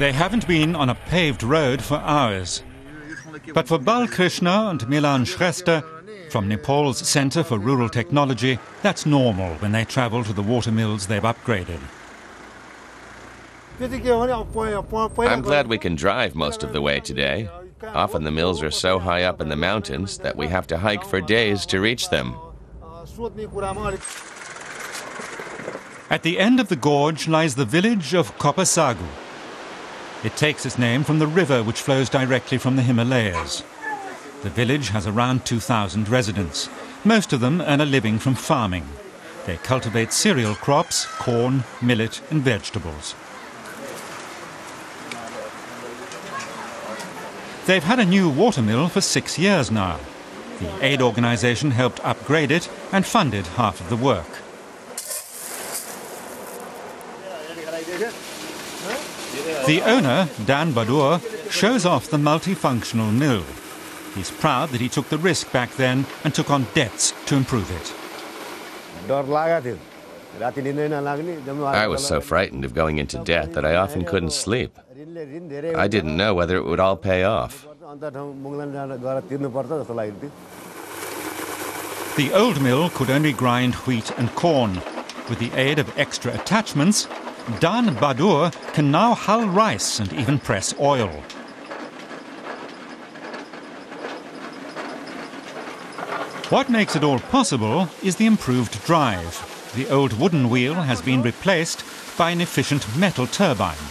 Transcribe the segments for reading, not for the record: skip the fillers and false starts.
They haven't been on a paved road for hours. But for Balkrishna and Milan Shrestha, from Nepal's Centre for Rural Technology, that's normal when they travel to the watermills they've upgraded. I'm glad we can drive most of the way today. Often the mills are so high up in the mountains that we have to hike for days to reach them. At the end of the gorge lies the village of Kopasagu. It takes its name from the river which flows directly from the Himalayas. The village has around 2,000 residents. Most of them earn a living from farming. They cultivate cereal crops, corn, millet and vegetables. They've had a new watermill for 6 years now. The aid organisation helped upgrade it and funded half of the work. The owner, Dan Badur, shows off the multifunctional mill. He's proud that he took the risk back then and took on debts to improve it. I was so frightened of going into debt that I often couldn't sleep. I didn't know whether it would all pay off. The old mill could only grind wheat and corn. With the aid of extra attachments, Dan Badur can now hull rice and even press oil. What makes it all possible is the improved drive. The old wooden wheel has been replaced by an efficient metal turbine.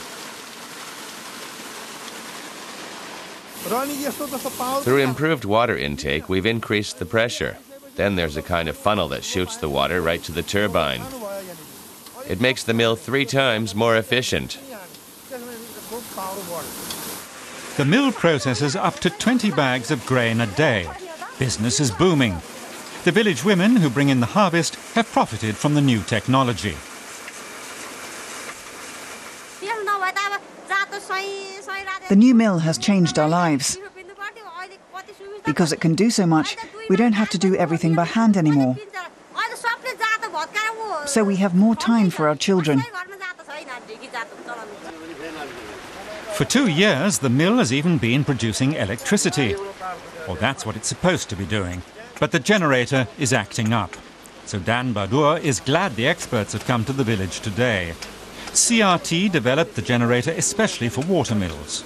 Through improved water intake, we've increased the pressure. Then there's a kind of funnel that shoots the water right to the turbine. It makes the mill 3 times more efficient. The mill processes up to 20 bags of grain a day. Business is booming. The village women who bring in the harvest have profited from the new technology. The new mill has changed our lives. Because it can do so much, we don't have to do everything by hand anymore. So we have more time for our children. For 2 years, the mill has even been producing electricity. Or that's what it's supposed to be doing. But the generator is acting up. So Dan Badur is glad the experts have come to the village today. CRT developed the generator especially for watermills.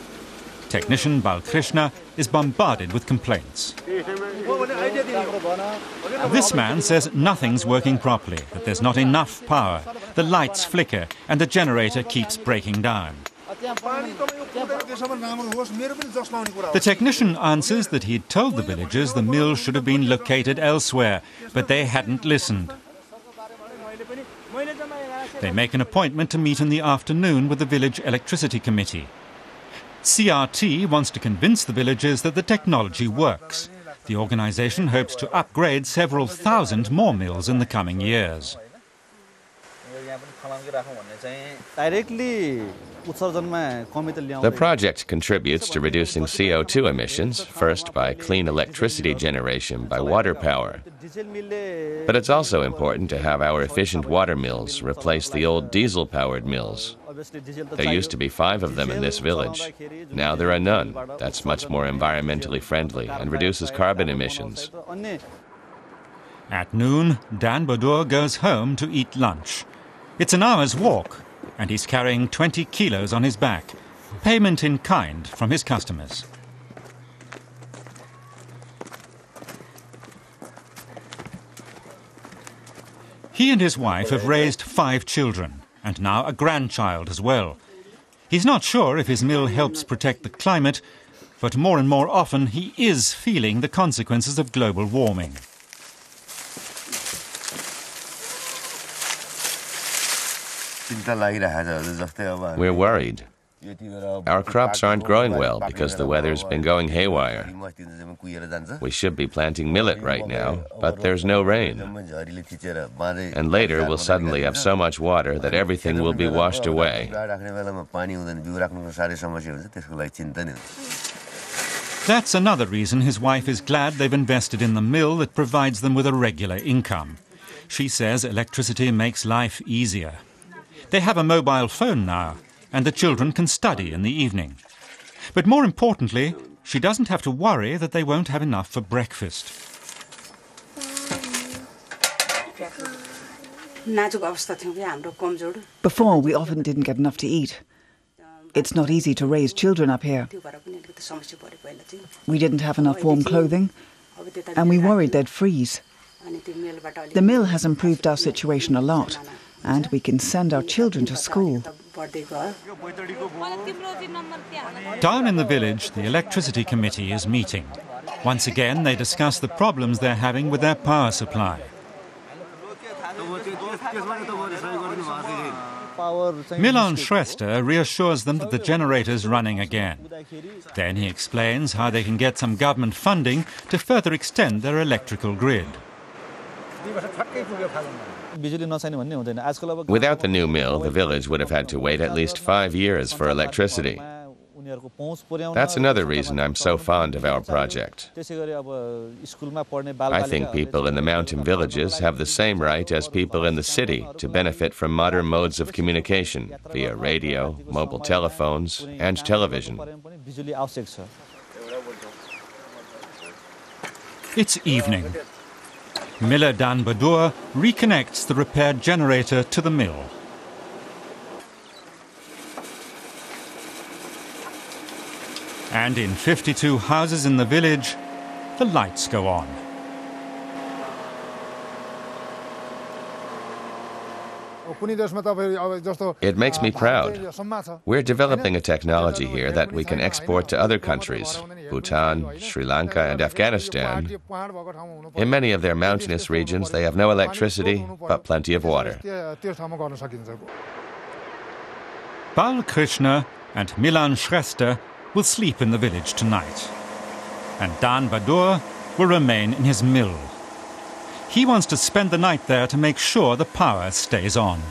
Technician Balkrishna is bombarded with complaints. This man says nothing's working properly, that there's not enough power. The lights flicker and the generator keeps breaking down. The technician answers that he'd told the villagers the mill should have been located elsewhere, but they hadn't listened. They make an appointment to meet in the afternoon with the village electricity committee. CRT wants to convince the villagers that the technology works. The organisation hopes to upgrade several thousand more mills in the coming years. The project contributes to reducing CO2 emissions, first by clean electricity generation by water power. But it's also important to have our efficient water mills replace the old diesel-powered mills. There used to be 5 of them in this village. Now there are none. That's much more environmentally friendly and reduces carbon emissions. At noon, Dan Badur goes home to eat lunch. It's an hour's walk, and he's carrying 20 kilos on his back, payment in kind from his customers. He and his wife have raised 5 children, and now a grandchild as well. He's not sure if his mill helps protect the climate, but more and more often he is feeling the consequences of global warming. We're worried. Our crops aren't growing well because the weather's been going haywire. We should be planting millet right now, but there's no rain. And later we'll suddenly have so much water that everything will be washed away. That's another reason his wife is glad they've invested in the mill that provides them with a regular income. She says electricity makes life easier. They have a mobile phone now. and the children can study in the evening. But more importantly, she doesn't have to worry that they won't have enough for breakfast. Before, we often didn't get enough to eat. It's not easy to raise children up here. We didn't have enough warm clothing, and we worried they'd freeze. The mill has improved our situation a lot, and we can send our children to school. Down in the village, the electricity committee is meeting. Once again, they discuss the problems they're having with their power supply. Milan Shrestha reassures them that the generator's running again. Then he explains how they can get some government funding to further extend their electrical grid. Without the new mill, the village would have had to wait at least 5 years for electricity. That's another reason I'm so fond of our project. I think people in the mountain villages have the same right as people in the city to benefit from modern modes of communication via radio, mobile telephones, and television. It's evening. Miller Dan Badur reconnects the repaired generator to the mill. And in 52 houses in the village, the lights go on. It makes me proud. We're developing a technology here that we can export to other countries, Bhutan, Sri Lanka, and Afghanistan. In many of their mountainous regions, they have no electricity, but plenty of water. Bal Krishna and Milan Shrestha will sleep in the village tonight. And Dan Badur will remain in his mill. He wants to spend the night there to make sure the power stays on.